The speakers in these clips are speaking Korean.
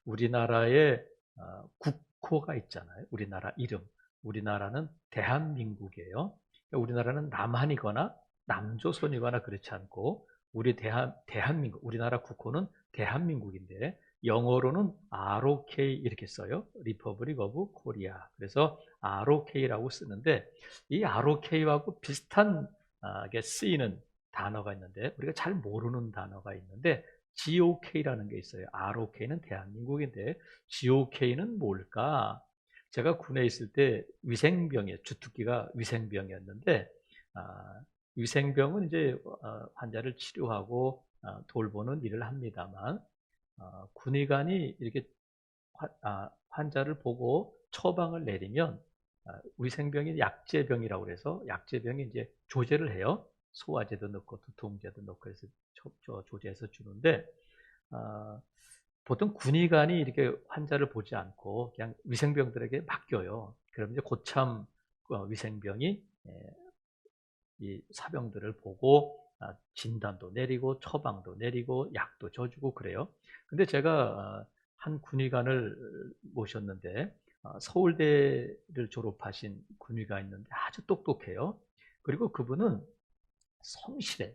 우리나라에 국호가 있잖아요. 우리나라 이름. 우리나라는 대한민국이에요. 우리나라는 남한이거나 남조선이거나 그렇지 않고 대한민국, 우리나라 국호는 대한민국인데 영어로는 ROK 이렇게 써요. Republic of Korea. 그래서 ROK라고 쓰는데 이 ROK하고 비슷하게 쓰이는 단어가 있는데 우리가 잘 모르는 단어가 있는데 GOK라는 게 있어요. ROK는 대한민국인데 GOK는 뭘까? 제가 군에 있을 때 주특기가 위생병이었는데 위생병은 이제 환자를 치료하고 돌보는 일을 합니다만 군의관이 이렇게 환자를 보고 처방을 내리면 위생병이 약제병이라고 그래서 약제병이 이제 조제를 해요. 소화제도 넣고 두통제도 넣고 해서 조제해서 주는데 보통 군의관이 이렇게 환자를 보지 않고 그냥 위생병들에게 맡겨요. 그럼 이제 고참 위생병이 이 사병들을 보고 진단도 내리고 처방도 내리고 약도 줘주고 그래요. 근데 제가 한 군의관을 모셨는데 서울대를 졸업하신 군의가 있는데 아주 똑똑해요. 그리고 그분은 성실해.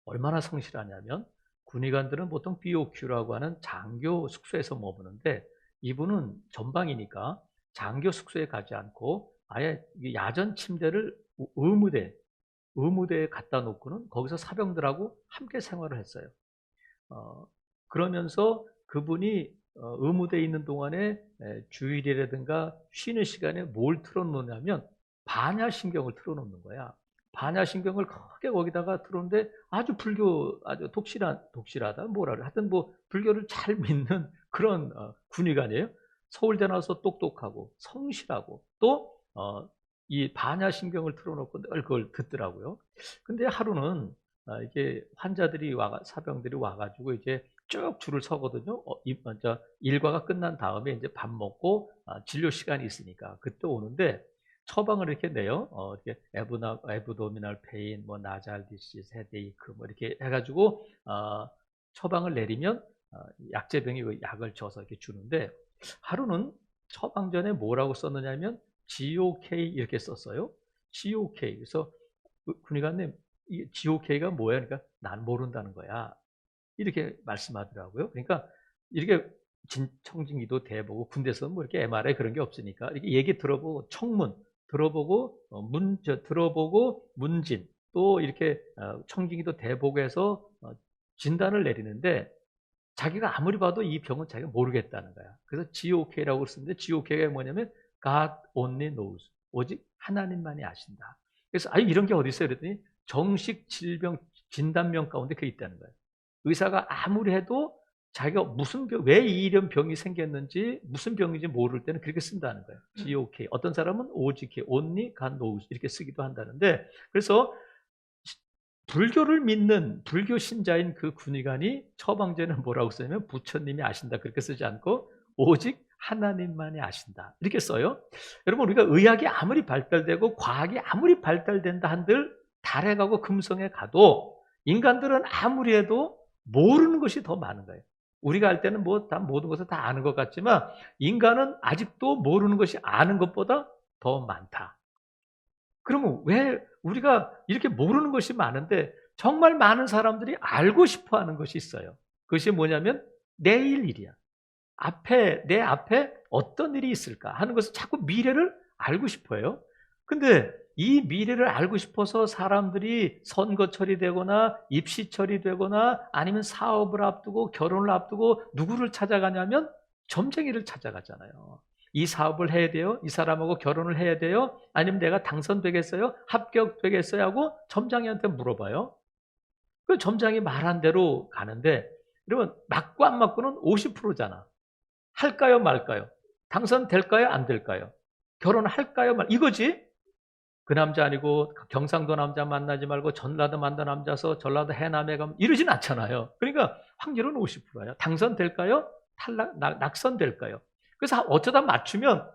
얼마나 성실하냐면 군의관들은 보통 BOQ라고 하는 장교 숙소에서 머무는데 이분은 전방이니까 장교 숙소에 가지 않고 아예 야전 침대를 의무대에 갖다 놓고는 거기서 사병들하고 함께 생활을 했어요. 그러면서 그분이 의무대에 있는 동안에 주일이라든가 쉬는 시간에 뭘 틀어놓냐면 반야신경을 틀어놓는 거야. 반야신경을 크게 거기다가 틀었는데 아주 아주 독실하다 뭐라 그래. 하여튼 뭐 불교를 잘 믿는 그런 군의관이에요. 서울대 나와서 똑똑하고 성실하고 또 이 반야신경을 틀어놓고 늘 그걸 듣더라고요. 근데 하루는 이게 사병들이 와가지고 이제 쭉 줄을 서거든요. 먼저 일과가 끝난 다음에 이제 밥 먹고 진료 시간이 있으니까 그때 오는데 처방을 이렇게 내요. 이렇게 에브도미널 페인, 뭐 나잘디시스, 헤데이크 뭐 이렇게 해가지고 처방을 내리면 약제병이 그 약을 줘서 이렇게 주는데 하루는 처방 전에 뭐라고 썼느냐면 GOK 이렇게 썼어요. GOK. 그래서 군의관님, 이 GOK가 뭐야? 그러니까 난 모른다는 거야. 이렇게 말씀하더라고요. 그러니까 이렇게 청진기도 대보고 군대에서는 뭐 이렇게 MRI 그런 게 없으니까 이렇게 얘기 들어보고 청문 들어보고 들어보고 문진 또 이렇게 청진기도 대보고 해서 진단을 내리는데 자기가 아무리 봐도 이 병은 자기가 모르겠다는 거야. 그래서 GOK라고 쓰는데 GOK가 뭐냐면 God only knows. 오직 하나님만이 아신다. 그래서 이런 게 어디 있어요? 그랬더니 정식 질병 진단명 가운데 그게 있다는 거예요. 의사가 아무리 해도 자기가 무슨 왜 이런 병이 생겼는지 무슨 병인지 모를 때는 그렇게 쓴다는 거예요. GOK. 어떤 사람은 오직 only God knows 이렇게 쓰기도 한다는데 그래서 불교를 믿는 불교 신자인 그 군의관이 처방전에 뭐라고 쓰냐면 부처님이 아신다 그렇게 쓰지 않고 오직 하나님만이 아신다 이렇게 써요. 여러분 우리가 의학이 아무리 발달되고 과학이 아무리 발달된다 한들 달에 가고 금성에 가도 인간들은 아무리 해도 모르는 것이 더 많은 거예요. 우리가 할 때는 뭐 다 모든 것을 다 아는 것 같지만 인간은 아직도 모르는 것이 아는 것보다 더 많다. 그러면 왜 우리가 이렇게 모르는 것이 많은데 정말 많은 사람들이 알고 싶어 하는 것이 있어요. 그것이 뭐냐면 내일 일이야. 내 앞에 어떤 일이 있을까 하는 것을 자꾸 미래를 알고 싶어 해요. 근데 이 미래를 알고 싶어서 사람들이 선거철이 되거나 입시철이 되거나 아니면 사업을 앞두고 결혼을 앞두고 누구를 찾아가냐면 점쟁이를 찾아가잖아요. 이 사업을 해야 돼요? 이 사람하고 결혼을 해야 돼요? 아니면 내가 당선되겠어요? 합격되겠어요? 하고 점장이한테 물어봐요. 그 점장이 말한 대로 가는데 여러분 맞고 안 맞고는 50%잖아. 할까요 말까요? 당선될까요 안 될까요? 결혼할까요 이거지? 그 남자 아니고 경상도 남자 만나지 말고 전라도 남자서 전라도 해남에 가면 이러진 않잖아요. 그러니까 확률은 50%야. 당선될까요? 낙선될까요? 그래서 어쩌다 맞추면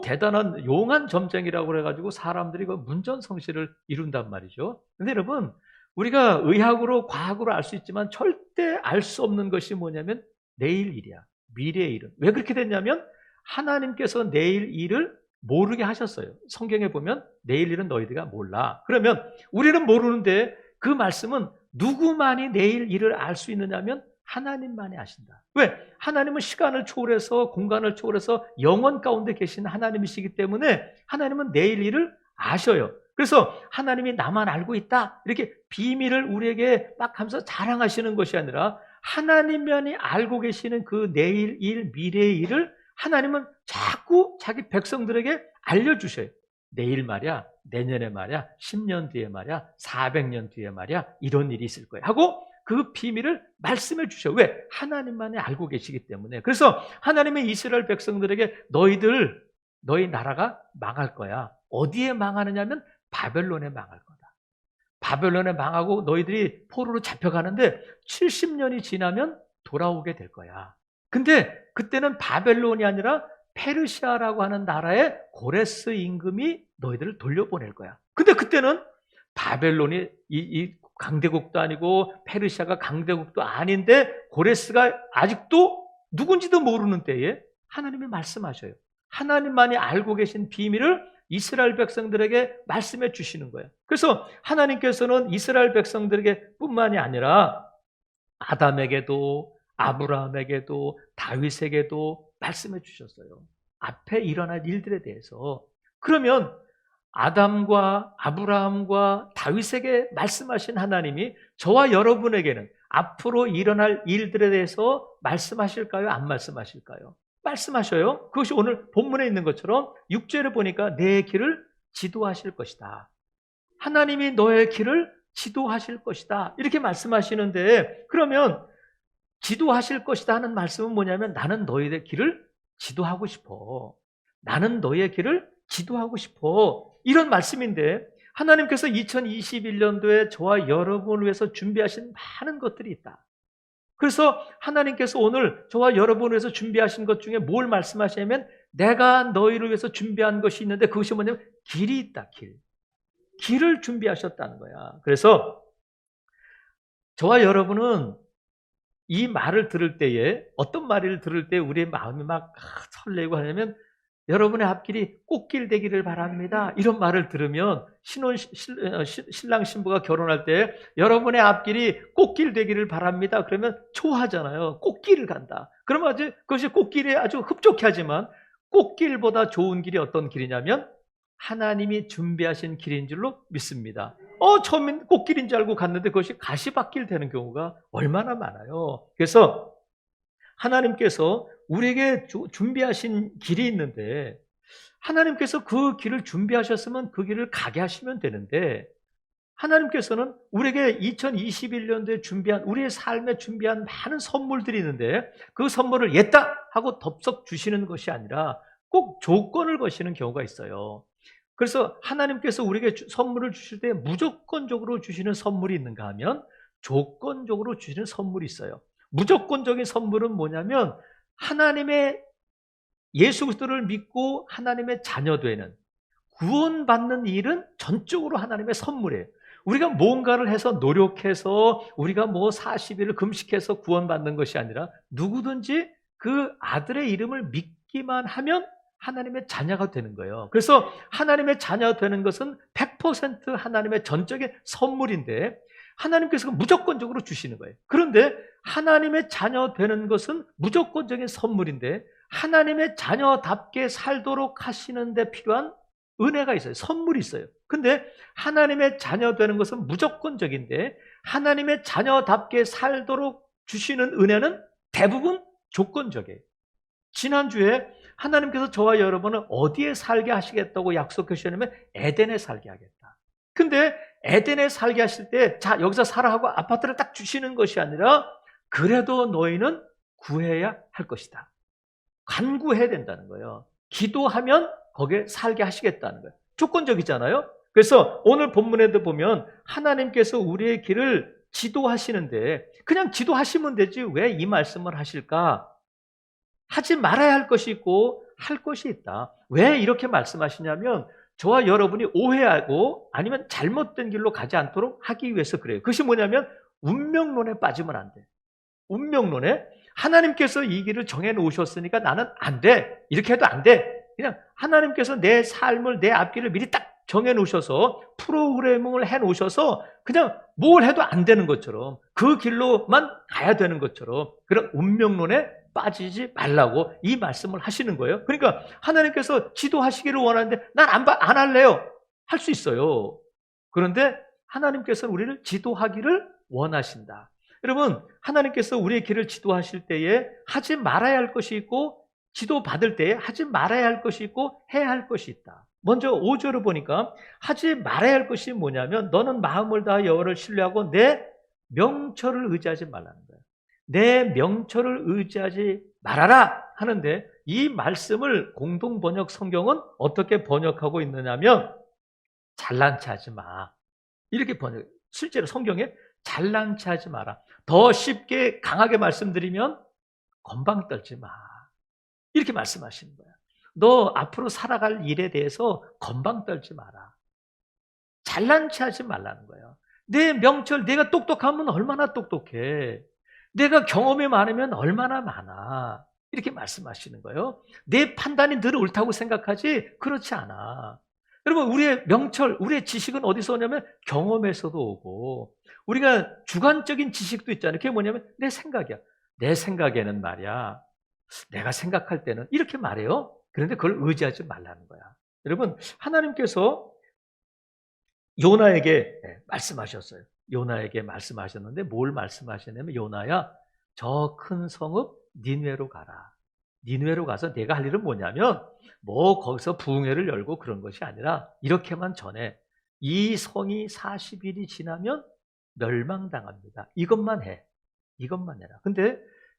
대단한 용한 점쟁이라고 그래가지고 사람들이 그 문전성시를 이룬단 말이죠. 근데 여러분 우리가 의학으로 과학으로 알 수 있지만 절대 알 수 없는 것이 뭐냐면 내일 일이야. 미래의 일은. 왜 그렇게 됐냐면 하나님께서 내일 일을 모르게 하셨어요. 성경에 보면 내일 일은 너희들가 몰라. 그러면 우리는 모르는데 그 말씀은 누구만이 내일 일을 알 수 있느냐면 하나님만이 아신다. 왜? 하나님은 시간을 초월해서 공간을 초월해서 영원 가운데 계신 하나님이시기 때문에 하나님은 내일 일을 아셔요. 그래서 하나님이 나만 알고 있다 이렇게 비밀을 우리에게 막 하면서 자랑하시는 것이 아니라 하나님만이 알고 계시는 그 내일 일, 미래의 일을 하나님은 자꾸 자기 백성들에게 알려주셔요. 내일 말이야, 내년에 말이야, 10년 뒤에 말이야, 400년 뒤에 말이야, 이런 일이 있을 거야 하고 그 비밀을 말씀해 주셔. 왜? 하나님만이 알고 계시기 때문에. 그래서 하나님의 이스라엘 백성들에게 너희 나라가 망할 거야. 어디에 망하느냐면 바벨론에 망할 거다. 바벨론에 망하고 너희들이 포로로 잡혀가는데 70년이 지나면 돌아오게 될 거야. 근데 그때는 바벨론이 아니라 페르시아라고 하는 나라의 고레스 임금이 너희들을 돌려보낼 거야. 근데 그때는 바벨론이 이 강대국도 아니고 페르시아가 강대국도 아닌데 고레스가 아직도 누군지도 모르는 때에 하나님이 말씀하셔요. 하나님만이 알고 계신 비밀을 이스라엘 백성들에게 말씀해 주시는 거예요. 그래서 하나님께서는 이스라엘 백성들에게 뿐만이 아니라 아담에게도 아브라함에게도 다윗에게도 말씀해 주셨어요. 앞에 일어날 일들에 대해서. 그러면 아담과 아브라함과 다윗에게 말씀하신 하나님이 저와 여러분에게는 앞으로 일어날 일들에 대해서 말씀하실까요? 안 말씀하실까요? 말씀하셔요. 그것이 오늘 본문에 있는 것처럼 6절에 보니까 내 길을 지도하실 것이다. 하나님이 너의 길을 지도하실 것이다. 이렇게 말씀하시는데 그러면 지도하실 것이다 하는 말씀은 뭐냐면 나는 너희의 길을 지도하고 싶어. 나는 너희의 길을 지도하고 싶어. 이런 말씀인데 하나님께서 2021년도에 저와 여러분을 위해서 준비하신 많은 것들이 있다. 그래서 하나님께서 오늘 저와 여러분을 위해서 준비하신 것 중에 뭘 말씀하시냐면 내가 너희를 위해서 준비한 것이 있는데 그것이 뭐냐면 길이 있다. 길을 준비하셨다는 거야. 그래서 저와 여러분은 이 말을 들을 때에 어떤 말을 들을 때 우리의 마음이 막 설레고 하냐면 여러분의 앞길이 꽃길 되기를 바랍니다. 이런 말을 들으면 신랑 신부가 결혼할 때 여러분의 앞길이 꽃길 되기를 바랍니다. 그러면 좋아하잖아요. 꽃길을 간다. 그러면 아주 그것이 꽃길에 아주 흡족해 하지만 꽃길보다 좋은 길이 어떤 길이냐면 하나님이 준비하신 길인 줄로 믿습니다. 처음엔 꽃길인 줄 알고 갔는데 그것이 가시밭길 되는 경우가 얼마나 많아요. 그래서 하나님께서 우리에게 준비하신 길이 있는데 하나님께서 그 길을 준비하셨으면 그 길을 가게 하시면 되는데 하나님께서는 우리에게 2021년도에 준비한 우리의 삶에 준비한 많은 선물들이 있는데 그 선물을 옛다 하고 덥석 주시는 것이 아니라 꼭 조건을 거시는 경우가 있어요. 그래서 하나님께서 우리에게 선물을 주실 때 무조건적으로 주시는 선물이 있는가 하면 조건적으로 주시는 선물이 있어요. 무조건적인 선물은 뭐냐면 하나님의 예수 그리스도를 믿고 하나님의 자녀 되는 구원받는 일은 전적으로 하나님의 선물이에요. 우리가 뭔가를 해서 노력해서 우리가 40일을 금식해서 구원받는 것이 아니라 누구든지 그 아들의 이름을 믿기만 하면 하나님의 자녀가 되는 거예요. 그래서 하나님의 자녀가 되는 것은 100% 하나님의 전적인 선물인데 하나님께서 무조건적으로 주시는 거예요. 그런데 하나님의 자녀 되는 것은 무조건적인 선물인데 하나님의 자녀답게 살도록 하시는 데 필요한 은혜가 있어요. 선물이 있어요. 근데 하나님의 자녀 되는 것은 무조건적인데 하나님의 자녀답게 살도록 주시는 은혜는 대부분 조건적이에요. 지난주에 하나님께서 저와 여러분을 어디에 살게 하시겠다고 약속하셨냐면 에덴에 살게 하겠다. 근데 에덴에 살게 하실 때 자 여기서 살아 하고 아파트를 딱 주시는 것이 아니라 그래도 너희는 구해야 할 것이다. 간구해야 된다는 거예요. 기도하면 거기에 살게 하시겠다는 거예요. 조건적이잖아요. 그래서 오늘 본문에도 보면 하나님께서 우리의 길을 지도하시는데 그냥 지도하시면 되지 왜 이 말씀을 하실까? 하지 말아야 할 것이 있고 할 것이 있다. 왜 이렇게 말씀하시냐면 저와 여러분이 오해하고 아니면 잘못된 길로 가지 않도록 하기 위해서 그래요. 그것이 뭐냐면 운명론에 빠지면 안 돼. 운명론에 하나님께서 이 길을 정해 놓으셨으니까 나는 안 돼. 이렇게 해도 안 돼. 그냥 하나님께서 내 삶을, 내 앞길을 미리 딱 정해 놓으셔서 프로그래밍을 해 놓으셔서 그냥 뭘 해도 안 되는 것처럼 그 길로만 가야 되는 것처럼 그런 운명론에 빠지지 말라고 이 말씀을 하시는 거예요. 그러니까 하나님께서 지도하시기를 원하는데 난 안 할래요. 할 수 있어요. 그런데 하나님께서는 우리를 지도하기를 원하신다. 여러분, 하나님께서 우리의 길을 지도하실 때에 하지 말아야 할 것이 있고 지도받을 때에 하지 말아야 할 것이 있고 해야 할 것이 있다. 먼저 5절을 보니까 하지 말아야 할 것이 뭐냐면 너는 마음을 다하 여호와를 신뢰하고 내 명철을 의지하지 말라는 거예요. 내 명철을 의지하지 말아라 하는데 이 말씀을 공동번역 성경은 어떻게 번역하고 있느냐면 잘난 체 하지 마. 이렇게 번역. 실제로 성경에 잘난 체 하지 마라. 더 쉽게 강하게 말씀드리면 건방 떨지 마. 이렇게 말씀하시는 거야. 너 앞으로 살아갈 일에 대해서 건방 떨지 마라. 잘난 체 하지 말라는 거예요. 내 명철, 내가 똑똑하면 얼마나 똑똑해. 내가 경험이 많으면 얼마나 많아. 이렇게 말씀하시는 거예요. 내 판단이 늘 옳다고 생각하지 그렇지 않아. 여러분, 우리의 명철, 우리의 지식은 어디서 오냐면 경험에서도 오고 우리가 주관적인 지식도 있잖아요. 그게 뭐냐면 내 생각이야. 내 생각에는 말이야. 내가 생각할 때는 이렇게 말해요. 그런데 그걸 의지하지 말라는 거야. 여러분, 하나님께서 요나에게 말씀하셨어요. 요나에게 말씀하셨는데 뭘 말씀하셨냐면 요나야 저 큰 성읍 니느웨로 가라. 니느웨로 가서 내가 할 일은 뭐냐면 뭐 거기서 부흥회를 열고 그런 것이 아니라 이렇게만 전해. 이 성이 40일이 지나면 멸망당합니다. 이것만 해. 이것만 해라. 근데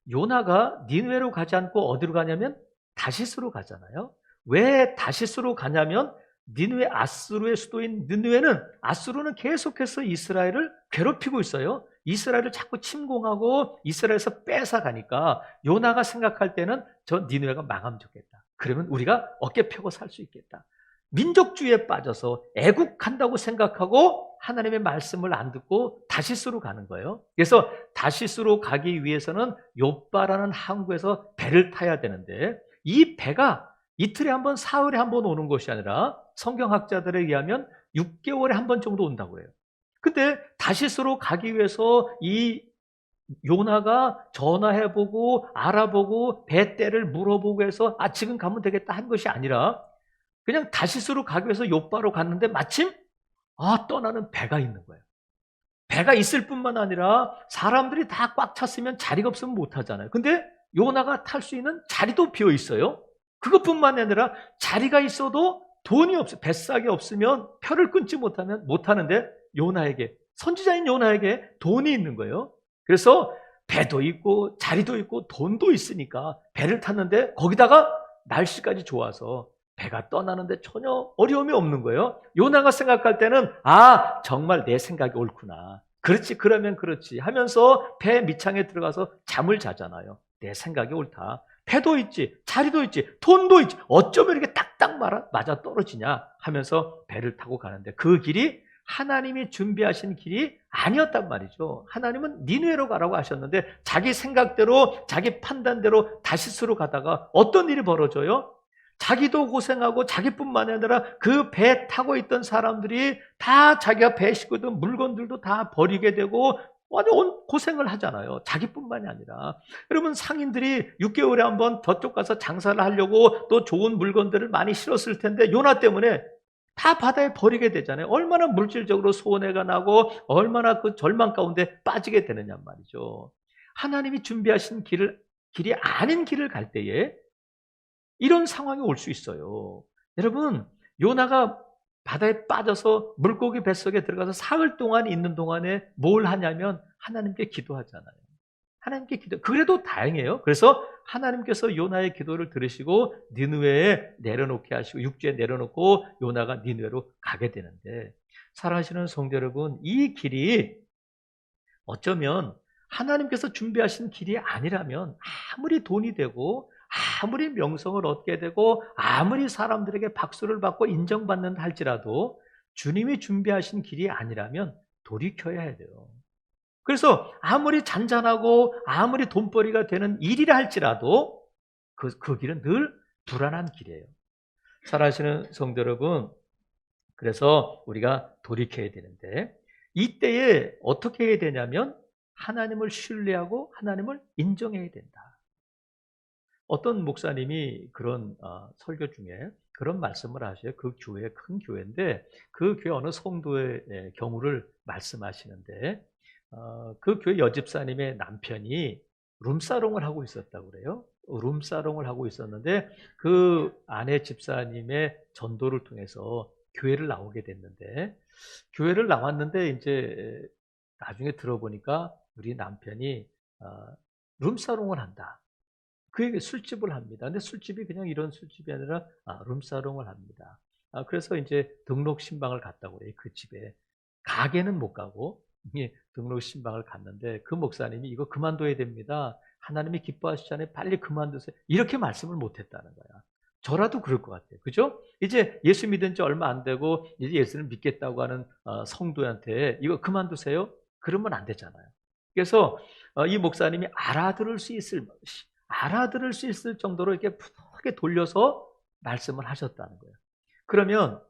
요나가 니느웨로 가지 않고 어디로 가냐면 다시스로 가잖아요. 왜 다시스로 가냐면 니느웨 아수르의 수도인 니느웨는 아수르는 계속해서 이스라엘을 괴롭히고 있어요. 이스라엘을 자꾸 침공하고 이스라엘에서 뺏어가니까 요나가 생각할 때는 저 니느웨가 망하면 좋겠다. 그러면 우리가 어깨 펴고 살 수 있겠다. 민족주의에 빠져서 애국한다고 생각하고 하나님의 말씀을 안 듣고 다시스로 가는 거예요. 그래서 다시스로 가기 위해서는 욥바라는 항구에서 배를 타야 되는데 이 배가 이틀에 한 번, 사흘에 한 번 오는 것이 아니라 성경학자들에 의하면 6개월에 한 번 정도 온다고 해요. 근데 다시스로 가기 위해서 이 요나가 전화해보고 알아보고 배때를 물어보고 해서 지금 가면 되겠다 한 것이 아니라 그냥 다시스로 가기 위해서 욥바로 갔는데 마침 떠나는 배가 있는 거예요. 배가 있을 뿐만 아니라 사람들이 다 꽉 찼으면 자리가 없으면 못 하잖아요. 근데 요나가 탈 수 있는 자리도 비어 있어요. 그것뿐만 아니라 자리가 있어도 돈이 없어. 뱃삭이 없으면 표를 끊지 못하면 못 하는데 요나에게, 선지자인 요나에게 돈이 있는 거예요. 그래서 배도 있고 자리도 있고 돈도 있으니까 배를 탔는데 거기다가 날씨까지 좋아서 배가 떠나는데 전혀 어려움이 없는 거예요. 요나가 생각할 때는 정말 내 생각이 옳구나. 그렇지, 그러면 그렇지 하면서 배 밑창에 들어가서 잠을 자잖아요. 내 생각이 옳다. 배도 있지, 자리도 있지, 돈도 있지. 어쩌면 이렇게 딱딱 맞아 떨어지냐 하면서 배를 타고 가는데 그 길이 하나님이 준비하신 길이 아니었단 말이죠. 하나님은 니느웨로 가라고 하셨는데 자기 생각대로 자기 판단대로 다시스로 가다가 어떤 일이 벌어져요? 자기도 고생하고 자기뿐만 아니라 그 배 타고 있던 사람들이 다 자기가 배 싣고 있던 물건들도 다 버리게 되고 완전 고생을 하잖아요. 자기뿐만이 아니라. 여러분, 상인들이 6개월에 한 번 저쪽 가서 장사를 하려고 또 좋은 물건들을 많이 실었을 텐데 요나 때문에 다 바다에 버리게 되잖아요. 얼마나 물질적으로 손해가 나고 얼마나 그 절망 가운데 빠지게 되느냐 말이죠. 하나님이 준비하신 길이 아닌 길을 갈 때에 이런 상황이 올 수 있어요. 여러분, 요나가 바다에 빠져서 물고기 뱃속에 들어가서 사흘 동안 있는 동안에 뭘 하냐면 하나님께 기도하잖아요. 하나님께 기도. 그래도 다행이에요. 그래서 하나님께서 요나의 기도를 들으시고 니느웨에 내려놓게 하시고 육지에 내려놓고 요나가 니느웨로 가게 되는데, 사랑하시는 성도 여러분, 이 길이 어쩌면 하나님께서 준비하신 길이 아니라면 아무리 돈이 되고 아무리 명성을 얻게 되고 아무리 사람들에게 박수를 받고 인정받는다 할지라도 주님이 준비하신 길이 아니라면 돌이켜야 해야 돼요. 그래서 아무리 잔잔하고 아무리 돈벌이가 되는 일이라 할지라도 그 길은 늘 불안한 길이에요. 살아가시는 성도 여러분, 그래서 우리가 돌이켜야 되는데 이때에 어떻게 해야 되냐면 하나님을 신뢰하고 하나님을 인정해야 된다. 어떤 목사님이 그런 설교 중에 그런 말씀을 하셔요. 그 교회, 큰 교회인데 그 교회 어느 성도의 경우를 말씀하시는데 그 교회 여집사님의 남편이 룸사롱을 하고 있었다고 그래요. 룸사롱을 하고 있었는데 그 아내 집사님의 전도를 통해서 교회를 나오게 됐는데 교회를 나왔는데 이제 나중에 들어보니까 우리 남편이 룸사롱을 한다. 그에게 술집을 합니다. 근데 술집이 그냥 이런 술집이 아니라 룸사롱을 합니다. 그래서 이제 등록 신방을 갔다고 그래요. 그 집에. 가게는 못 가고 등록 신방을 갔는데 그 목사님이 이거 그만둬야 됩니다. 하나님이 기뻐하시잖아요. 빨리 그만두세요. 이렇게 말씀을 못 했다는 거야. 저라도 그럴 것 같아요. 그죠? 이제 예수 믿은 지 얼마 안 되고 이제 예수를 믿겠다고 하는 성도한테 이거 그만두세요? 그러면 안 되잖아요. 그래서 이 목사님이 알아들을 수 있을 정도로 이렇게 푸르게 돌려서 말씀을 하셨다는 거예요. 그러면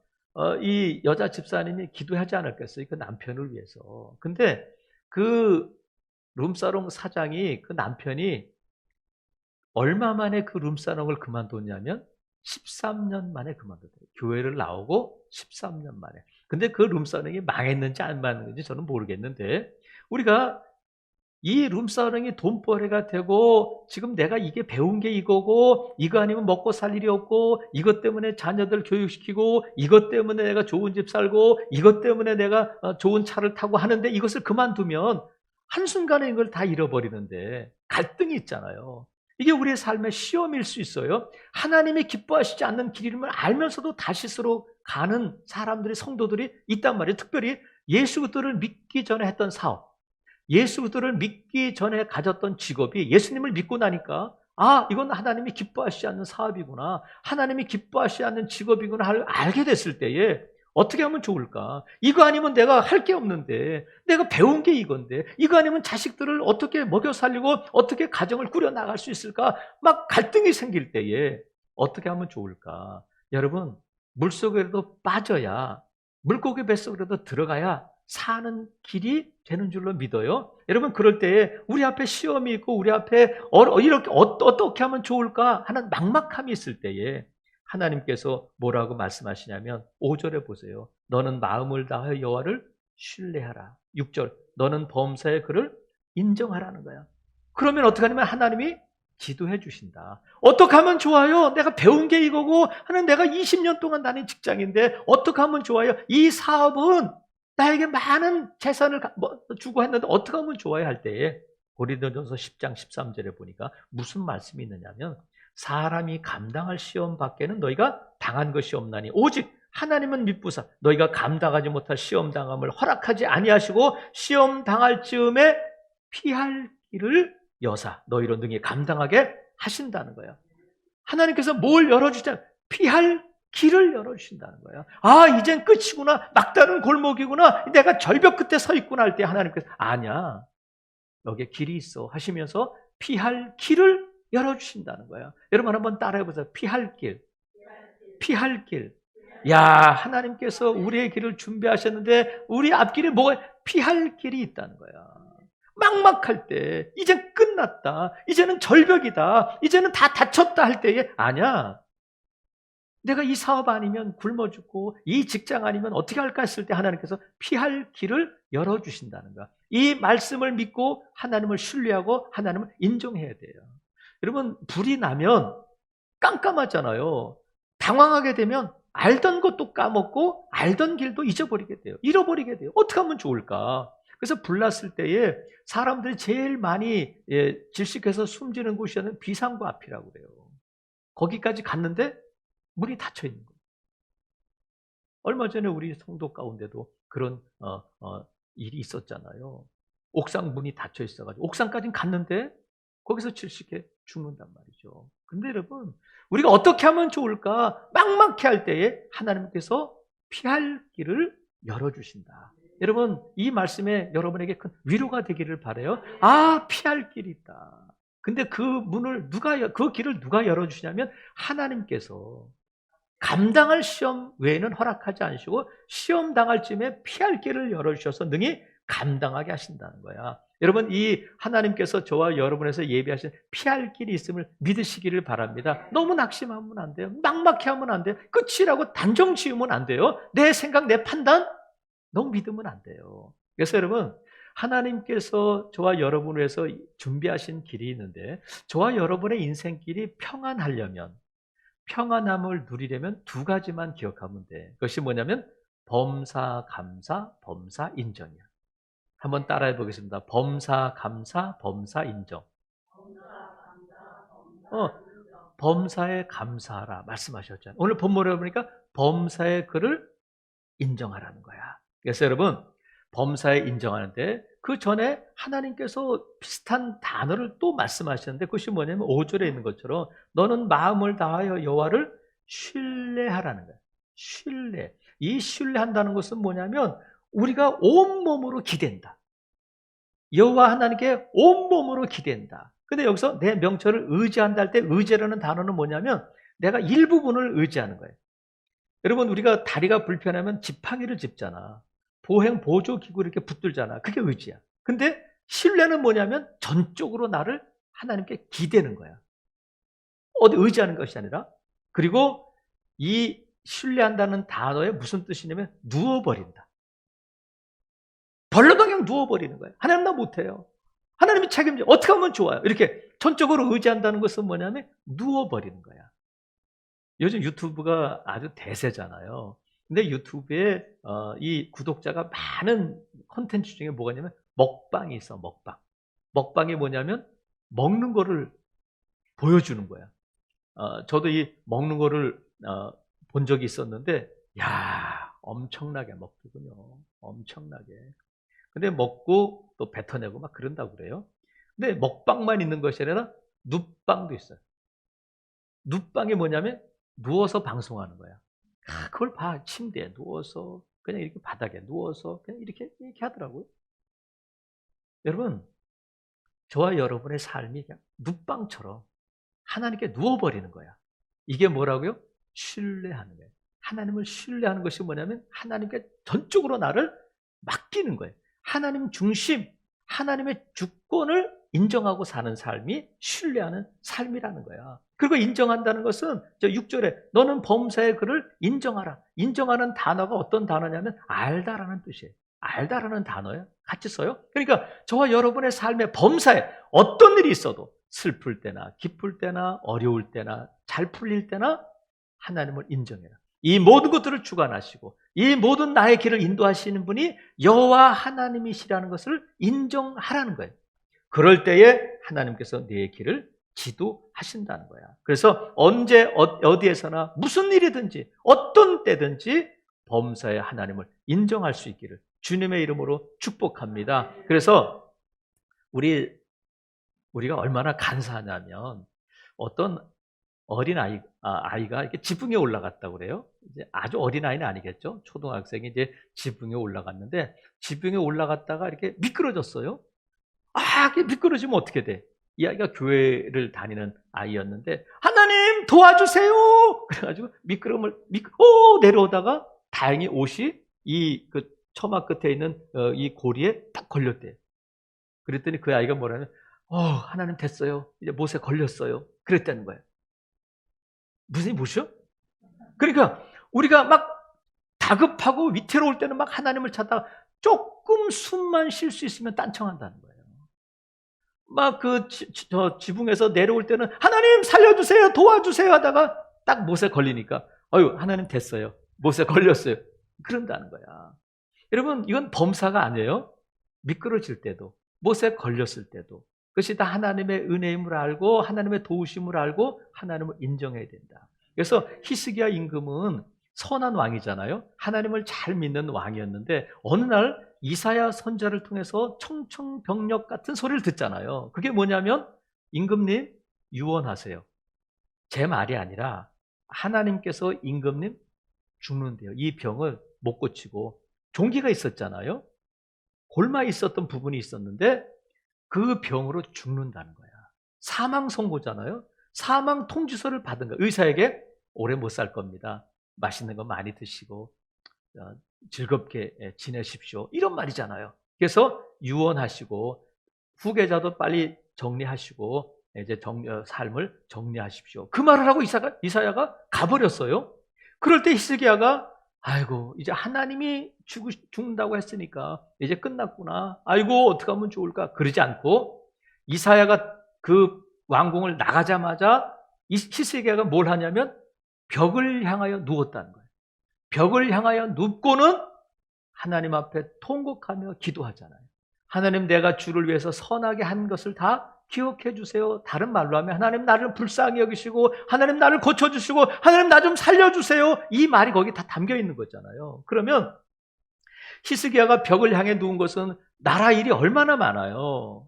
이 여자 집사님이 기도하지 않았겠어요? 그 남편을 위해서. 근데 그 룸사롱 사장이 그 남편이 얼마 만에 그 룸사롱을 그만뒀냐면 13년 만에 그만뒀어요. 교회를 나오고 13년 만에. 근데 그 룸사롱이 망했는지 안 망했는지 저는 모르겠는데 우리가 이 룸사롱이 돈벌이가 되고 지금 내가 이게 배운 게 이거고 이거 아니면 먹고 살 일이 없고 이것 때문에 자녀들 교육시키고 이것 때문에 내가 좋은 집 살고 이것 때문에 내가 좋은 차를 타고 하는데 이것을 그만두면 한순간에 이걸 다 잃어버리는데 갈등이 있잖아요. 이게 우리의 삶의 시험일 수 있어요. 하나님이 기뻐하시지 않는 길임을 알면서도 다시스로 가는 사람들이 성도들이 있단 말이에요. 특별히 예수들을 믿기 전에 했던 사업, 예수들을 믿기 전에 가졌던 직업이 예수님을 믿고 나니까 이건 하나님이 기뻐하시지 않는 사업이구나, 하나님이 기뻐하시지 않는 직업이구나 알게 됐을 때에 어떻게 하면 좋을까? 이거 아니면 내가 할 게 없는데, 내가 배운 게 이건데, 이거 아니면 자식들을 어떻게 먹여 살리고 어떻게 가정을 꾸려 나갈 수 있을까? 막 갈등이 생길 때에 어떻게 하면 좋을까? 여러분, 물속에라도 빠져야, 물고기 뱃속으로도 들어가야 사는 길이 되는 줄로 믿어요. 여러분, 그럴 때에 우리 앞에 시험이 있고 우리 앞에 이렇게 어떻게 하면 좋을까 하는 막막함이 있을 때에 하나님께서 뭐라고 말씀하시냐면 5절에 보세요. 너는 마음을 다하여 여호와를 신뢰하라. 6절, 너는 범사의 그를 인정하라는 거야. 그러면 어떻게 하냐면 하나님이 지도해 주신다. 어떻게 하면 좋아요? 내가 배운 게 이거고 하는 내가 20년 동안 다닌 직장인데 어떻게 하면 좋아요? 이 사업은 나에게 많은 재산을 주고 했는데 어떻게 하면 좋아요? 할 때에 고린도전서 10장 13절에 보니까 무슨 말씀이 있느냐면 사람이 감당할 시험 밖에는 너희가 당한 것이 없나니 오직 하나님은 믿부사 너희가 감당하지 못할 시험 당함을 허락하지 아니하시고 시험 당할 즈음에 피할 길을 여사 너희로 능히 감당하게 하신다는 거예요. 하나님께서 뭘 열어주자? 피할 길을 열어주신다는 거예요. 이젠 끝이구나, 막다른 골목이구나, 내가 절벽 끝에 서 있구나 할 때 하나님께서 아니야, 여기에 길이 있어 하시면서 피할 길을 열어주신다는 거예요. 여러분 한번 따라해보세요. 피할 길. 피할 길. 야, 하나님께서 우리의 길을 준비하셨는데 우리 앞길에 뭐가 피할 길이 있다는 거야. 막막할 때 이젠 끝났다, 이제는 절벽이다, 이제는 다 다쳤다 할 때에 아니야, 내가 이 사업 아니면 굶어 죽고 이 직장 아니면 어떻게 할까 했을 때 하나님께서 피할 길을 열어주신다는 거야. 이 말씀을 믿고 하나님을 신뢰하고 하나님을 인정해야 돼요. 여러분, 불이 나면 깜깜하잖아요. 당황하게 되면 알던 것도 까먹고 알던 길도 잊어버리게 돼요. 잃어버리게 돼요. 어떻게 하면 좋을까? 그래서 불 났을 때에 사람들이 제일 많이 질식해서 숨지는 곳이 비상구 앞이라고 그래요. 거기까지 갔는데 문이 닫혀 있는 거예요. 얼마 전에 우리 성도 가운데도 그런 일이 있었잖아요. 옥상 문이 닫혀 있어가지고 옥상까지 갔는데 거기서 질식해 죽는단 말이죠. 근데 여러분, 우리가 어떻게 하면 좋을까? 막막해 할 때에 하나님께서 피할 길을 열어주신다. 여러분, 이 말씀에 여러분에게 큰 위로가 되기를 바라요. 아, 피할 길이 있다. 근데 그 길을 누가 열어주시냐면 하나님께서 감당할 시험 외에는 허락하지 않으시고 시험 당할 쯤에 피할 길을 열어주셔서 능히 감당하게 하신다는 거야. 여러분, 이 하나님께서 저와 여러분에서 예비하신 피할 길이 있음을 믿으시기를 바랍니다. 너무 낙심하면 안 돼요. 막막해 하면 안 돼요. 끝이라고 단정 지으면 안 돼요. 내 생각, 내 판단 너무 믿으면 안 돼요. 그래서 여러분, 하나님께서 저와 여러분을 위해서 준비하신 길이 있는데 저와 여러분의 인생길이 평안하려면, 평안함을 누리려면 두 가지만 기억하면 돼. 그것이 뭐냐면 범사, 감사, 범사, 인정이야. 한번 따라해 보겠습니다. 범사, 감사, 범사, 인정. 범사에 감사하라 말씀하셨잖아요. 오늘 본문을 보니까 범사의 그를 인정하라는 거야. 그래서 여러분, 범사에 인정하는데 그 전에 하나님께서 비슷한 단어를 또 말씀하셨는데 그것이 뭐냐면 5절에 있는 것처럼 너는 마음을 다하여 여호와를 신뢰하라는 거야. 신뢰. 이 신뢰한다는 것은 뭐냐면 우리가 온몸으로 기댄다. 여호와 하나님께 온몸으로 기댄다. 근데 여기서 내 명철을 의지한다 할 때 의지라는 단어는 뭐냐면 내가 일부분을 의지하는 거예요. 여러분, 우리가 다리가 불편하면 지팡이를 짚잖아. 보행 보조 기구를 이렇게 붙들잖아. 그게 의지야. 근데 신뢰는 뭐냐면 전적으로 나를 하나님께 기대는 거야. 어디 의지하는 것이 아니라. 그리고 이 신뢰한다는 단어에 무슨 뜻이냐면 누워버린다. 벌러덩 그냥 누워버리는 거예요. 하나님 나 못해요. 하나님이 책임져. 어떻게 하면 좋아요. 이렇게 전적으로 의지한다는 것은 뭐냐면 누워버리는 거야. 요즘 유튜브가 아주 대세잖아요. 근데 유튜브에 이 구독자가 많은 콘텐츠 중에 뭐가 있냐면 먹방이 있어. 먹방이 뭐냐면 먹는 거를 보여주는 거야. 저도 이 먹는 거를 본 적이 있었는데 야, 엄청나게 먹더군요. 엄청나게. 근데 먹고 또 뱉어내고 막 그런다고 그래요. 근데 먹방만 있는 것이 아니라 눕방도 있어요. 눕방이 뭐냐면 누워서 방송하는 거야. 그걸 봐. 침대에 누워서 그냥 이렇게 바닥에 누워서 그냥 이렇게 하더라고요. 여러분, 저와 여러분의 삶이 그냥 눕방처럼 하나님께 누워버리는 거야. 이게 뭐라고요? 신뢰하는 거예요. 하나님을 신뢰하는 것이 뭐냐면 하나님께 전적으로 나를 맡기는 거예요. 하나님 중심, 하나님의 주권을 인정하고 사는 삶이 신뢰하는 삶이라는 거야. 그리고 인정한다는 것은 저 6절에 너는 범사의 그를 인정하라. 인정하는 단어가 어떤 단어냐면 알다라는 뜻이에요. 알다라는 단어예요. 같이 써요. 그러니까 저와 여러분의 삶의 범사에 어떤 일이 있어도 슬플 때나 기쁠 때나 어려울 때나 잘 풀릴 때나 하나님을 인정해라. 이 모든 것들을 주관하시고 이 모든 나의 길을 인도하시는 분이 여호와 하나님이시라는 것을 인정하라는 거예요. 그럴 때에 하나님께서 내 길을 지도하신다는 거야. 그래서 언제 어디에서나 무슨 일이든지 어떤 때든지 범사의 하나님을 인정할 수 있기를 주님의 이름으로 축복합니다. 그래서 우리가 얼마나 간사하냐면 어떤 아이가 이렇게 지붕에 올라갔다고 그래요. 이제 아주 어린 아이는 아니겠죠. 초등학생이 이제 지붕에 올라갔는데 지붕에 올라갔다가 이렇게 미끄러졌어요. 이렇게 미끄러지면 어떻게 돼? 이 아이가 교회를 다니는 아이였는데 하나님 도와주세요. 그래가지고 내려오다가 다행히 옷이 그 처마 끝에 있는 이 고리에 딱 걸렸대요. 그랬더니 그 아이가 뭐라면 하나님 됐어요. 이제 못에 걸렸어요. 그랬다는 거예요. 무슨 뭐죠? 그러니까 우리가 막 다급하고 위태로울 때는 막 하나님을 찾다가 조금 숨만 쉴 수 있으면 딴청한다는 거예요. 막 지붕에서 내려올 때는 하나님 살려주세요, 도와주세요 하다가 딱 못에 걸리니까 하나님 됐어요. 못에 걸렸어요. 그런다는 거야. 여러분, 이건 범사가 아니에요. 미끄러질 때도, 못에 걸렸을 때도. 그것이 다 하나님의 은혜임을 알고 하나님의 도우심을 알고 하나님을 인정해야 된다. 그래서 히스기야 임금은 선한 왕이잖아요. 하나님을 잘 믿는 왕이었는데 어느 날 이사야 선지자를 통해서 청청병력 같은 소리를 듣잖아요. 그게 뭐냐면 임금님 유언하세요. 제 말이 아니라 하나님께서 임금님 죽는데요. 이 병을 못 고치고 종기가 있었잖아요. 골마 있었던 부분이 있었는데 그 병으로 죽는다는 거야. 사망 선고잖아요. 사망 통지서를 받은 거야. 의사에게 오래 못 살 겁니다. 맛있는 거 많이 드시고 즐겁게 지내십시오. 이런 말이잖아요. 그래서 유언하시고 후계자도 빨리 정리하시고 이제 삶을 정리하십시오. 그 말을 하고 이사야가 가버렸어요. 그럴 때 히스기야가 아이고 이제 하나님이 죽는다고 했으니까 이제 끝났구나. 아이고 어떻게 하면 좋을까. 그러지 않고 이사야가 그 왕궁을 나가자마자 히스기야가 뭘 하냐면 벽을 향하여 누웠다는 거예요. 벽을 향하여 눕고는 하나님 앞에 통곡하며 기도하잖아요. 하나님, 내가 주를 위해서 선하게 한 것을 다 기억해 주세요. 다른 말로 하면 하나님 나를 불쌍히 여기시고 하나님 나를 고쳐주시고 하나님 나 좀 살려주세요. 이 말이 거기 다 담겨 있는 거잖아요. 그러면 히스기야가 벽을 향해 누운 것은 나라 일이 얼마나 많아요.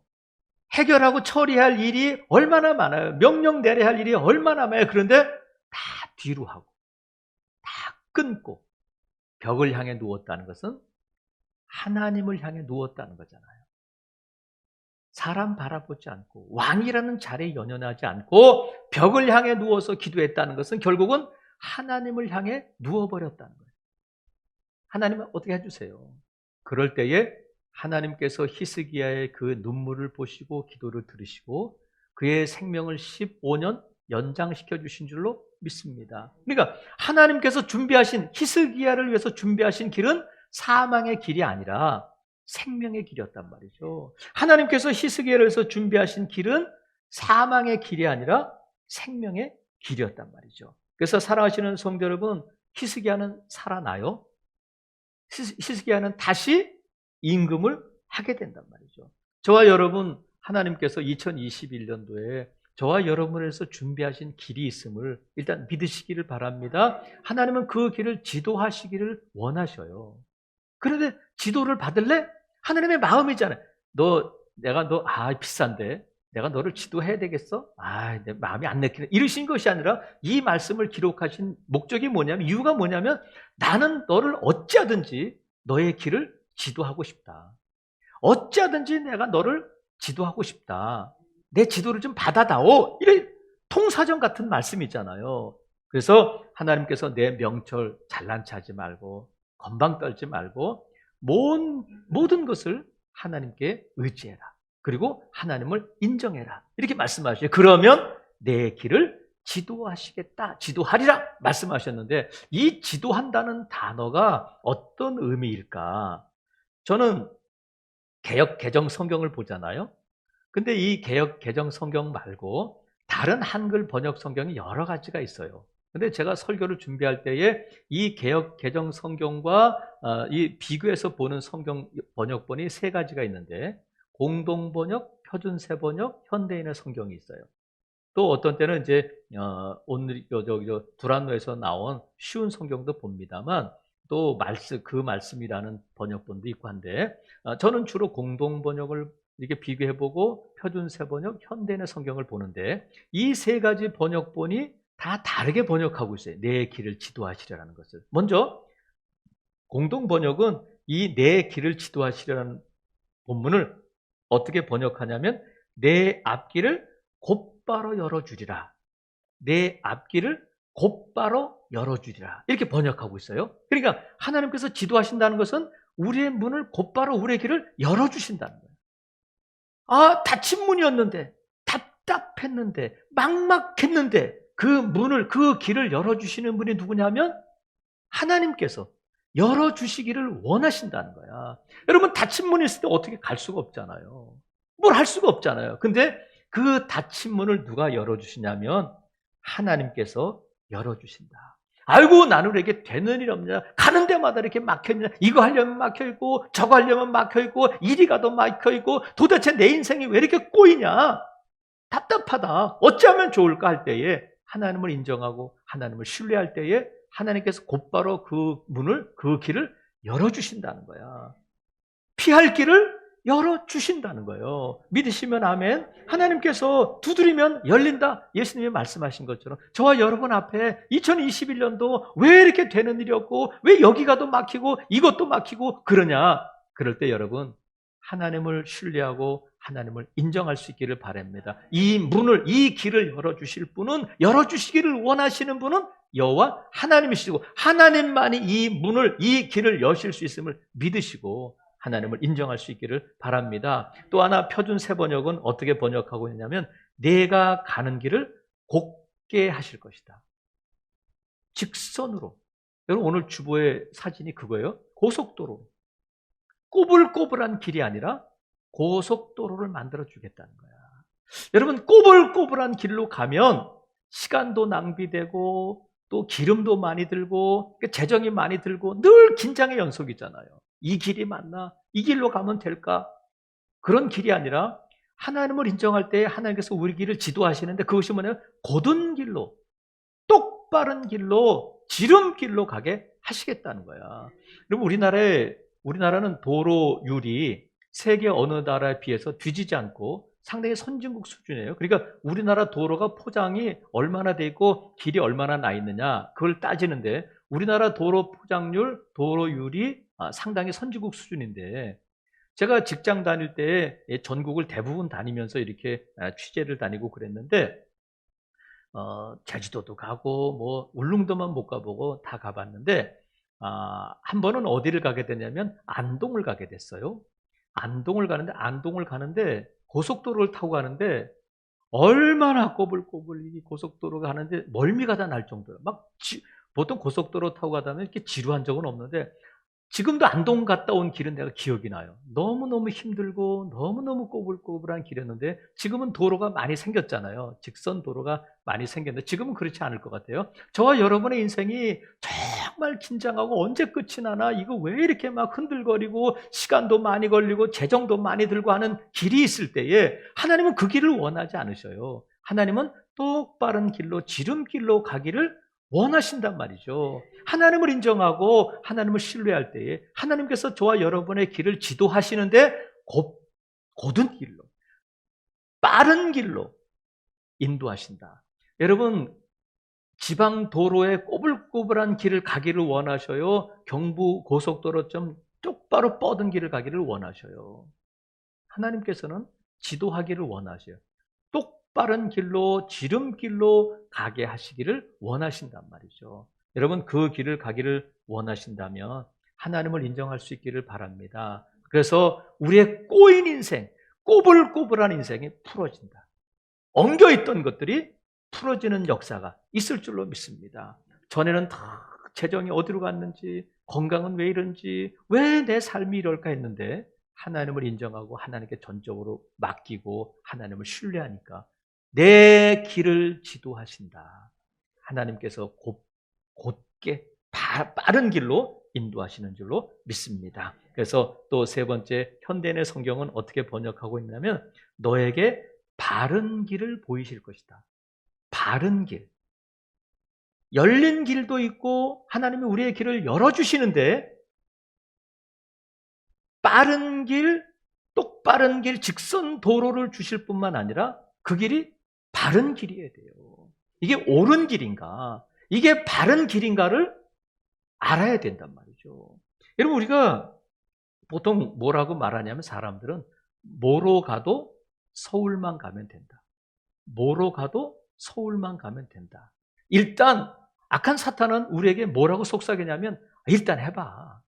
해결하고 처리할 일이 얼마나 많아요. 명령 내려야 할 일이 얼마나 많아요. 그런데 다 뒤로 하고 다 끊고 벽을 향해 누웠다는 것은 하나님을 향해 누웠다는 거잖아요. 사람 바라보지 않고 왕이라는 자리에 연연하지 않고 벽을 향해 누워서 기도했다는 것은 결국은 하나님을 향해 누워버렸다는 거예요. 하나님은 어떻게 해주세요? 그럴 때에 하나님께서 히스기야의 그 눈물을 보시고 기도를 들으시고 그의 생명을 15년 연장시켜 주신 줄로 믿습니다. 그러니까 하나님께서 준비하신 히스기야를 위해서 준비하신 길은 사망의 길이 아니라 생명의 길이었단 말이죠. 하나님께서 히스기야를 위해서 준비하신 길은 사망의 길이 아니라 생명의 길이었단 말이죠. 그래서 사랑하시는 성도 여러분, 히스기야는 살아나요. 히스기야는 다시 임금을 하게 된단 말이죠. 저와 여러분, 하나님께서 2021년도에 저와 여러분을 위해서 준비하신 길이 있음을 일단 믿으시기를 바랍니다. 하나님은 그 길을 지도하시기를 원하셔요. 그런데 지도를 받을래? 하나님의 마음이잖아요. 비싼데 내가 너를 지도해야 되겠어? 내 마음이 안 내키네. 이러신 것이 아니라 이 말씀을 기록하신 목적이 뭐냐면, 이유가 뭐냐면 나는 너를 어찌하든지 너의 길을 지도하고 싶다. 어찌하든지 내가 너를 지도하고 싶다. 내 지도를 좀 받아다오. 이런 통사정 같은 말씀이잖아요. 그래서 하나님께서 내 명철 잘난 체하지 말고 건방 떨지 말고 모든 것을 하나님께 의지해라. 그리고 하나님을 인정해라. 이렇게 말씀하셔요. 그러면 내 길을 지도하시겠다. 지도하리라 말씀하셨는데 이 지도한다는 단어가 어떤 의미일까? 저는 개역 개정 성경을 보잖아요. 근데 이 개역 개정 성경 말고 다른 한글 번역 성경이 여러 가지가 있어요. 근데 제가 설교를 준비할 때에 이 개역 개정 성경과 이 비교해서 보는 성경 번역본이 세 가지가 있는데 공동 번역, 표준세 번역, 현대인의 성경이 있어요. 또 어떤 때는 이제 오늘 두란노에서 나온 쉬운 성경도 봅니다만 또 그 말씀이라는 번역본도 있고 한데 저는 주로 공동 번역을 이렇게 비교해보고 표준세 번역, 현대인의 성경을 보는데 이 세 가지 번역본이 다 다르게 번역하고 있어요. 내 길을 지도하시려는 것을. 먼저 공동 번역은 이 내 길을 지도하시려는 본문을 어떻게 번역하냐면 내 앞길을 곧바로 열어주리라. 내 앞길을 곧바로 열어주리라. 이렇게 번역하고 있어요. 그러니까 하나님께서 지도하신다는 것은 우리의 문을 곧바로 우리의 길을 열어주신다는 거예요. 닫힌 문이었는데, 답답했는데, 막막했는데 그 길을 열어주시는 분이 누구냐면 하나님께서 열어주시기를 원하신다는 거야. 여러분, 닫힌 문이 있을 때 어떻게 갈 수가 없잖아요. 뭘 할 수가 없잖아요. 근데 그 닫힌 문을 누가 열어주시냐면 하나님께서 열어주신다. 아이고, 나는 이렇게 되는 일 없냐. 가는 데마다 이렇게 막혀있냐. 이거 하려면 막혀있고 저거 하려면 막혀있고 이리 가도 막혀있고 도대체 내 인생이 왜 이렇게 꼬이냐. 답답하다. 어찌하면 좋을까 할 때에 하나님을 인정하고 하나님을 신뢰할 때에 하나님께서 곧바로 그 문을, 그 길을 열어주신다는 거야. 피할 길을 열어주신다는 거예요. 믿으시면 아멘. 하나님께서 두드리면 열린다. 예수님이 말씀하신 것처럼 저와 여러분 앞에 2021년도 왜 이렇게 되는 일이 없고 왜 여기가도 막히고 이것도 막히고 그러냐. 그럴 때 여러분 하나님을 신뢰하고 하나님을 인정할 수 있기를 바랍니다. 이 문을, 이 길을 열어주실 분은, 열어주시기를 원하시는 분은 여호와 하나님이시고 하나님만이 이 문을, 이 길을 여실 수 있음을 믿으시고 하나님을 인정할 수 있기를 바랍니다. 또 하나 표준 세번역은 어떻게 번역하고 있냐면 내가 가는 길을 곱게 하실 것이다. 직선으로. 여러분 오늘 주보의 사진이 그거예요. 고속도로. 꼬불꼬불한 길이 아니라 고속도로를 만들어 주겠다는 거야. 여러분 꼬불꼬불한 길로 가면 시간도 낭비되고 또 기름도 많이 들고 재정이 많이 들고 늘 긴장의 연속이잖아요. 이 길이 맞나? 이 길로 가면 될까? 그런 길이 아니라 하나님을 인정할 때 하나님께서 우리 길을 지도하시는데 그것이 뭐냐면 곧은 길로, 똑바른 길로, 지름길로 가게 하시겠다는 거야. 여러분 우리나라는 도로율이 세계 어느 나라에 비해서 뒤지지 않고 상당히 선진국 수준이에요. 그러니까 우리나라 도로가 포장이 얼마나 돼 있고 길이 얼마나 나 있느냐 그걸 따지는데 우리나라 도로 포장률, 도로율이 상당히 선진국 수준인데 제가 직장 다닐 때 전국을 대부분 다니면서 이렇게 취재를 다니고 그랬는데 제주도도 가고 뭐 울릉도만 못 가보고 다 가봤는데 한 번은 어디를 가게 되냐면 안동을 가게 됐어요. 안동을 가는데 고속도로를 타고 가는데 얼마나 꼬불꼬불 이 고속도로 가는데 멀미가 다 날 정도로 보통 고속도로 타고 가다면 이렇게 지루한 적은 없는데 지금도 안동 갔다 온 길은 내가 기억이 나요. 너무너무 힘들고 너무너무 꼬불꼬불한 길이었는데 지금은 도로가 많이 생겼잖아요. 직선 도로가 많이 생겼는데 지금은 그렇지 않을 것 같아요. 저와 여러분의 인생이 정말 긴장하고 언제 끝이 나나 이거 왜 이렇게 막 흔들거리고 시간도 많이 걸리고 재정도 많이 들고 하는 길이 있을 때에 하나님은 그 길을 원하지 않으셔요. 하나님은 똑바른 길로 지름길로 가기를 원하신단 말이죠. 하나님을 인정하고 하나님을 신뢰할 때에 하나님께서 저와 여러분의 길을 지도하시는데 곧은 길로, 빠른 길로 인도하신다. 여러분 지방 도로에 꼬불꼬불한 길을 가기를 원하셔요? 경부 고속도로 좀 똑바로 뻗은 길을 가기를 원하셔요? 하나님께서는 지도하기를 원하셔요. 똑바른 길로 지름길로 가게 하시기를 원하신단 말이죠. 여러분 그 길을 가기를 원하신다면 하나님을 인정할 수 있기를 바랍니다. 그래서 우리의 꼬인 인생, 꼬불꼬불한 인생이 풀어진다. 엉겨있던 것들이 풀어지는 역사가 있을 줄로 믿습니다. 전에는 다 재정이 어디로 갔는지, 건강은 왜 이런지, 왜 내 삶이 이럴까 했는데 하나님을 인정하고 하나님께 전적으로 맡기고 하나님을 신뢰하니까 내 길을 지도하신다. 하나님께서 곧게 빠른 길로 인도하시는 줄로 믿습니다. 그래서 또 세 번째 현대인의 성경은 어떻게 번역하고 있냐면 너에게 바른 길을 보이실 것이다. 바른 길. 열린 길도 있고 하나님이 우리의 길을 열어주시는데 빠른 길, 똑바른 길, 직선 도로를 주실 뿐만 아니라 그 길이 바른 길이어야 돼요. 이게 옳은 길인가, 이게 바른 길인가를 알아야 된단 말이죠. 여러분 우리가 보통 뭐라고 말하냐면 사람들은 뭐로 가도 서울만 가면 된다. 뭐로 가도 서울만 가면 된다. 일단 악한 사탄은 우리에게 뭐라고 속삭이냐면 일단 해봐.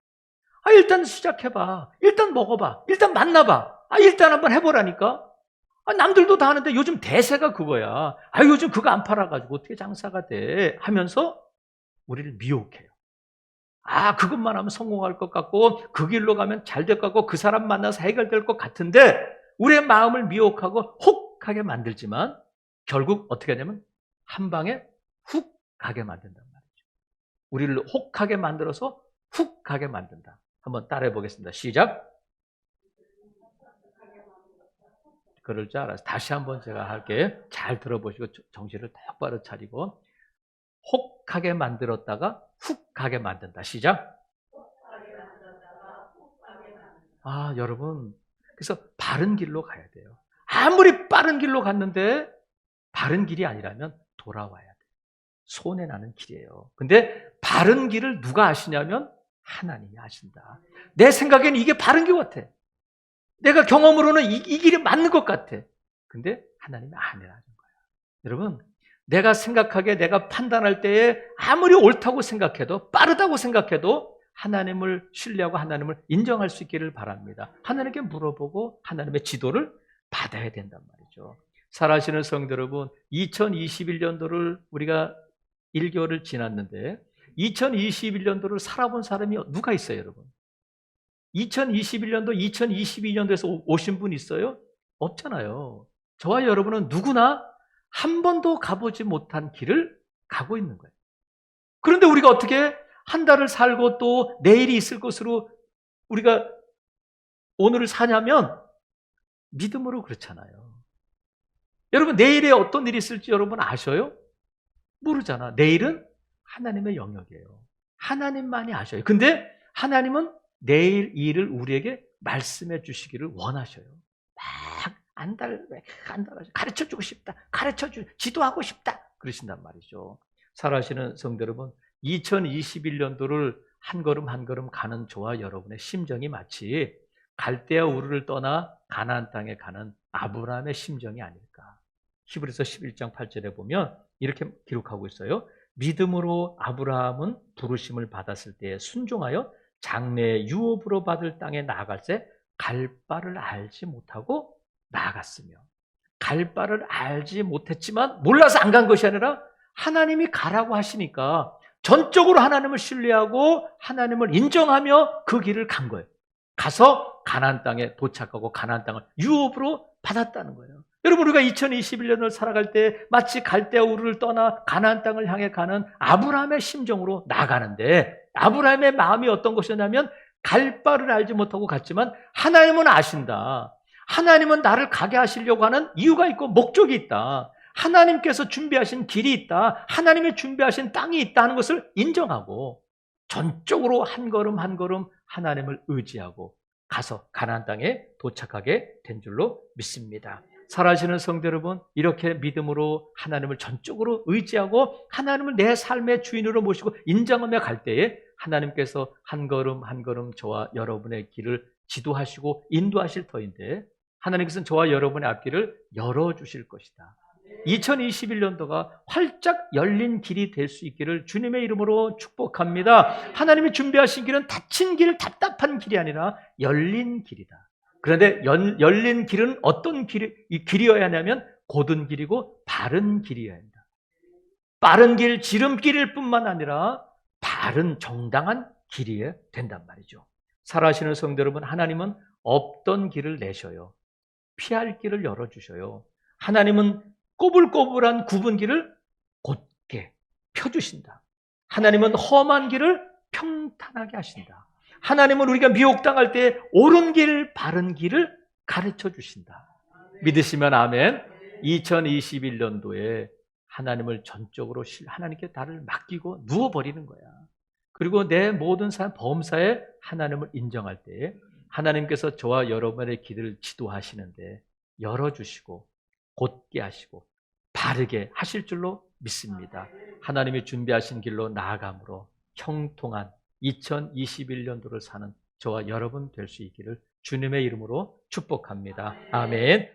일단 시작해봐. 일단 먹어봐. 일단 만나봐. 일단 한번 해보라니까. 남들도 다 하는데 요즘 대세가 그거야. 요즘 그거 안 팔아가지고 어떻게 장사가 돼? 하면서 우리를 미혹해요. 그것만 하면 성공할 것 같고 그 길로 가면 잘 될 것 같고 그 사람 만나서 해결될 것 같은데 우리의 마음을 미혹하고 혹하게 만들지만 결국 어떻게 하냐면 한 방에 훅 가게 만든단 말이죠. 우리를 혹하게 만들어서 훅 가게 만든다. 한번 따라해 보겠습니다. 시작. 그럴 줄 알았어요. 다시 한번 제가 할게요. 잘 들어보시고 정신을 똑바로 차리고 혹하게 만들었다가 훅 가게 만든다. 시작. 여러분 그래서 바른 길로 가야 돼요. 아무리 빠른 길로 갔는데 바른 길이 아니라면 돌아와야 돼요. 손해나는 길이에요. 근데 바른 길을 누가 아시냐면 하나님이 아신다. 내 생각에는 이게 바른 길 같아. 내가 경험으로는 이 길이 맞는 것 같아. 근데 하나님이 아니라는 거예요. 여러분, 내가 생각하기에 내가 판단할 때에 아무리 옳다고 생각해도 빠르다고 생각해도 하나님을 신뢰하고 하나님을 인정할 수 있기를 바랍니다. 하나님께 물어보고 하나님의 지도를 받아야 된단 말이죠. 살아계시는 성도 여러분, 2021년도를 우리가 1개월을 지났는데 2021년도를 살아본 사람이 누가 있어요, 여러분? 2021년도, 2022년도에서 오신 분 있어요? 없잖아요. 저와 여러분은 누구나 한 번도 가보지 못한 길을 가고 있는 거예요. 그런데 우리가 어떻게 한 달을 살고 또 내일이 있을 것으로 우리가 오늘을 사냐면 믿음으로 그렇잖아요. 여러분, 내일에 어떤 일이 있을지 여러분 아셔요? 모르잖아. 내일은 하나님의 영역이에요. 하나님만이 아셔요. 근데 하나님은 내일 일을 우리에게 말씀해 주시기를 원하셔요. 막 가르쳐주고 싶다. 지도하고 싶다. 그러신단 말이죠. 살아계시는 성도 여러분, 2021년도를 한 걸음 한 걸음 가는 저와 여러분의 심정이 마치 갈대아 우르를 떠나 가나안 땅에 가는 아브라함의 심정이 아닐까. 히브리서 11장 8절에 보면 이렇게 기록하고 있어요. 믿음으로 아브라함은 부르심을 받았을 때에 순종하여 장래의 유업으로 받을 땅에 나아갈 때 갈 바를 알지 못하고 나아갔으며, 갈 바를 알지 못했지만 몰라서 안 간 것이 아니라 하나님이 가라고 하시니까 전적으로 하나님을 신뢰하고 하나님을 인정하며 그 길을 간 거예요. 가서 가나안 땅에 도착하고 가나안 땅을 유업으로 받았다는 거예요. 여러분, 우리가 2021년을 살아갈 때 마치 갈대아 우르를 떠나 가나안 땅을 향해 가는 아브라함의 심정으로 나가는데, 아브라함의 마음이 어떤 것이었냐면 갈 바를 알지 못하고 갔지만 하나님은 아신다. 하나님은 나를 가게 하시려고 하는 이유가 있고 목적이 있다. 하나님께서 준비하신 길이 있다. 하나님이 준비하신 땅이 있다 하는 것을 인정하고 전적으로 한 걸음 한 걸음 하나님을 의지하고 가서 가나안 땅에 도착하게 된 줄로 믿습니다. 살아계시는 성도 여러분, 이렇게 믿음으로 하나님을 전적으로 의지하고 하나님을 내 삶의 주인으로 모시고 인정하며 갈 때에 하나님께서 한 걸음 한 걸음 저와 여러분의 길을 지도하시고 인도하실 터인데, 하나님께서는 저와 여러분의 앞길을 열어주실 것이다. 2021년도가 활짝 열린 길이 될 수 있기를 주님의 이름으로 축복합니다. 하나님이 준비하신 길은 닫힌 길, 답답한 길이 아니라 열린 길이다. 그런데 열린 길은 어떤 길이어야 하냐면 곧은 길이고 바른 길이어야 한다. 빠른 길, 지름길일 뿐만 아니라 바른 정당한 길이어야 된단 말이죠. 살아계시는 성도 여러분, 하나님은 없던 길을 내셔요. 피할 길을 열어주셔요. 하나님은 꼬불꼬불한 굽은 길을 곧게 펴주신다. 하나님은 험한 길을 평탄하게 하신다. 하나님은 우리가 미혹당할 때 옳은 길, 바른 길을 가르쳐 주신다. 믿으시면 아멘. 2021년도에 하나님을 전적으로 하나님께 나를 맡기고 누워버리는 거야. 그리고 내 모든 삶 범사에 하나님을 인정할 때 하나님께서 저와 여러분의 길을 지도하시는데 열어주시고 곧게 하시고 바르게 하실 줄로 믿습니다. 하나님이 준비하신 길로 나아감으로 형통한 2021년도를 사는 저와 여러분 될 수 있기를 주님의 이름으로 축복합니다. 아멘.